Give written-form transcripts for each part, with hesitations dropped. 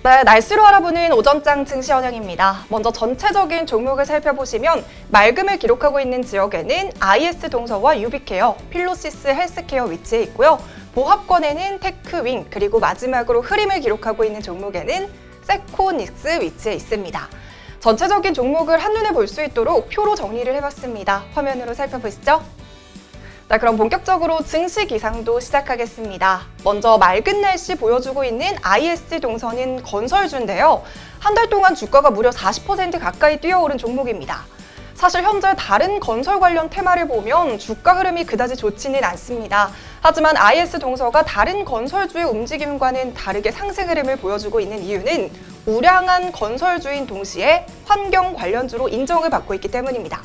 네, 날씨로 알아보는 오전장 증시 현황입니다. 먼저 전체적인 종목을 살펴보시면 맑음을 기록하고 있는 지역에는 IS 동서와 유비케어, 필로시스 헬스케어 위치해 있고요. 보합권에는 테크윙, 그리고 마지막으로 흐림을 기록하고 있는 종목에는 세코닉스 위치해 있습니다. 전체적인 종목을 한눈에 볼 수 있도록 표로 정리를 해봤습니다. 화면으로 살펴보시죠. 자, 그럼 본격적으로 증시 기상도 시작하겠습니다. 먼저 맑은 날씨 보여주고 있는 IS 동서는 건설주인데요. 한 달 동안 주가가 무려 40% 가까이 뛰어오른 종목입니다. 사실 현재 다른 건설 관련 테마를 보면 주가 흐름이 그다지 좋지는 않습니다. 하지만 IS 동서가 다른 건설주의 움직임과는 다르게 상승 흐름을 보여주고 있는 이유는 우량한 건설주인 동시에 환경 관련주로 인정을 받고 있기 때문입니다.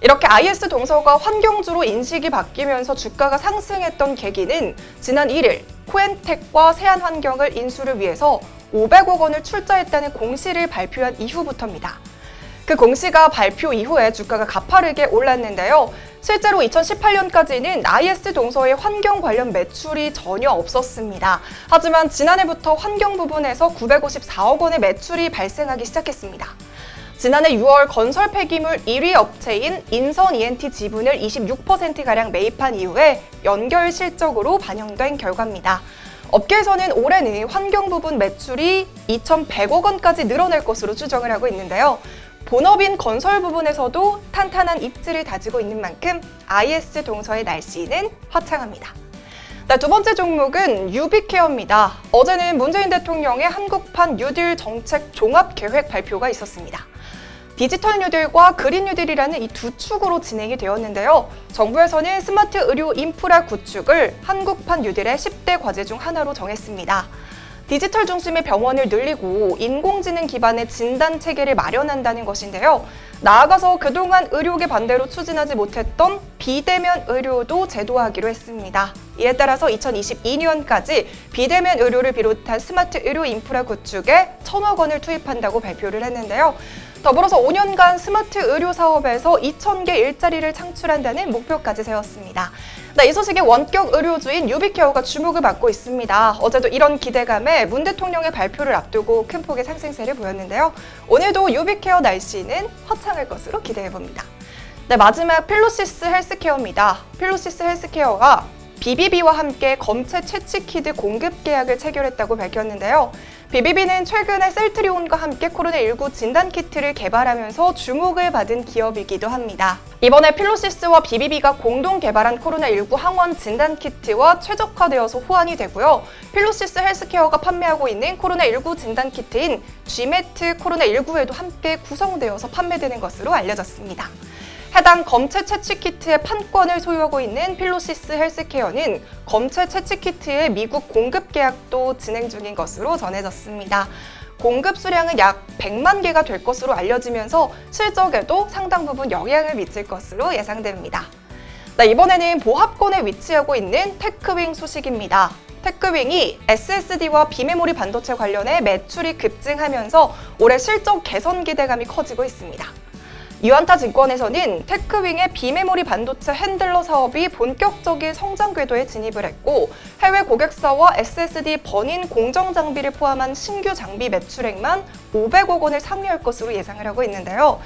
이렇게 IS 동서가 환경주로 인식이 바뀌면서 주가가 상승했던 계기는 지난 1일 코엔텍과 세안환경을 인수를 위해서 500억 원을 출자했다는 공시를 발표한 이후부터입니다. 그 공시가 발표 이후에 주가가 가파르게 올랐는데요. 실제로 2018년까지는 IS 동서의 환경 관련 매출이 전혀 없었습니다. 하지만 지난해부터 환경 부분에서 954억 원의 매출이 발생하기 시작했습니다. 지난해 6월 건설 폐기물 1위 업체인 인선 ENT 지분을 26%가량 매입한 이후에 연결 실적으로 반영된 결과입니다. 업계에서는 올해는 환경 부분 매출이 2,100억 원까지 늘어날 것으로 추정을 하고 있는데요. 본업인 건설 부분에서도 탄탄한 입지를 다지고 있는 만큼 IS 동서의 날씨는 화창합니다. 두 번째 종목은 유비케어입니다. 어제는 문재인 대통령의 한국판 뉴딜 정책 종합계획 발표가 있었습니다. 디지털 뉴딜과 그린 뉴딜이라는 이 두 축으로 진행이 되었는데요. 정부에서는 스마트 의료 인프라 구축을 한국판 뉴딜의 10대 과제 중 하나로 정했습니다. 디지털 중심의 병원을 늘리고 인공지능 기반의 진단 체계를 마련한다는 것인데요. 나아가서 그동안 의료계 반대로 추진하지 못했던 비대면 의료도 제도화하기로 했습니다. 이에 따라서 2022년까지 비대면 의료를 비롯한 스마트 의료 인프라 구축에 1,000억 원을 투입한다고 발표를 했는데요. 더불어서 5년간 스마트 의료 사업에서 2,000개 일자리를 창출한다는 목표까지 세웠습니다. 이 소식에 원격 의료주인 유비케어가 주목을 받고 있습니다. 어제도 이런 기대감에 문 대통령의 발표를 앞두고 큰 폭의 상승세를 보였는데요. 오늘도 유비케어 날씨는 화창할 것으로 기대해봅니다. 마지막 필로시스 헬스케어입니다. 필로시스 헬스케어가 BBB와 함께 검체 채취키트 공급 계약을 체결했다고 밝혔는데요. BBB는 최근에 셀트리온과 함께 코로나19 진단키트를 개발하면서 주목을 받은 기업이기도 합니다. 이번에 필로시스와 BBB가 공동 개발한 코로나19 항원 진단키트와 최적화되어서 호환이 되고요. 필로시스 헬스케어가 판매하고 있는 코로나19 진단키트인 G매트 코로나19에도 함께 구성되어서 판매되는 것으로 알려졌습니다. 해당 검체 채취 키트의 판권을 소유하고 있는 필로시스 헬스케어는 검체 채취 키트의 미국 공급 계약도 진행 중인 것으로 전해졌습니다. 공급 수량은 약 100만 개가 될 것으로 알려지면서 실적에도 상당 부분 영향을 미칠 것으로 예상됩니다. 이번에는 보합권에 위치하고 있는 테크윙 소식입니다. 테크윙이 SSD와 비메모리 반도체 관련해 매출이 급증하면서 올해 실적 개선 기대감이 커지고 있습니다. 유안타 증권에서는 테크윙의 비메모리 반도체 핸들러 사업이 본격적인 성장 궤도에 진입을 했고 해외 고객사와 SSD 번인 공정 장비를 포함한 신규 장비 매출액만 500억 원을 상회할 것으로 예상을 하고 있는데요.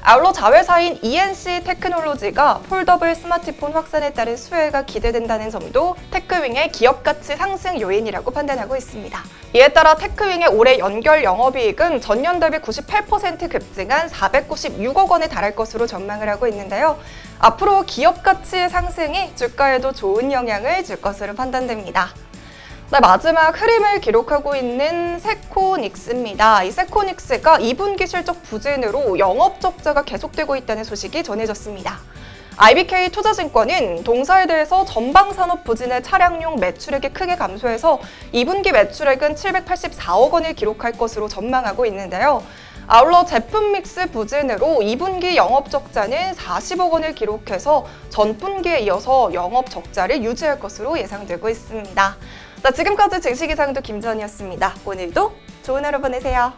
아울러 자회사인 ENC 테크놀로지가 폴더블 스마트폰 확산에 따른 수혜가 기대된다는 점도 테크윙의 기업가치 상승 요인이라고 판단하고 있습니다. 이에 따라 테크윙의 올해 연결 영업이익은 전년 대비 98% 급증한 496억 원에 달할 것으로 전망을 하고 있는데요. 앞으로 기업가치의 상승이 주가에도 좋은 영향을 줄 것으로 판단됩니다. 마지막 흐름을 기록하고 있는 세코닉스입니다. 이 세코닉스가 2분기 실적 부진으로 영업 적자가 계속되고 있다는 소식이 전해졌습니다. IBK 투자증권은 동사에 대해서 전방산업 부진의 차량용 매출액이 크게 감소해서 2분기 매출액은 784억 원을 기록할 것으로 전망하고 있는데요. 아울러 제품 믹스 부진으로 2분기 영업 적자는 40억 원을 기록해서 전분기에 이어서 영업 적자를 유지할 것으로 예상되고 있습니다. 지금까지 증시기상도 김전이었습니다. 오늘도 좋은 하루 보내세요.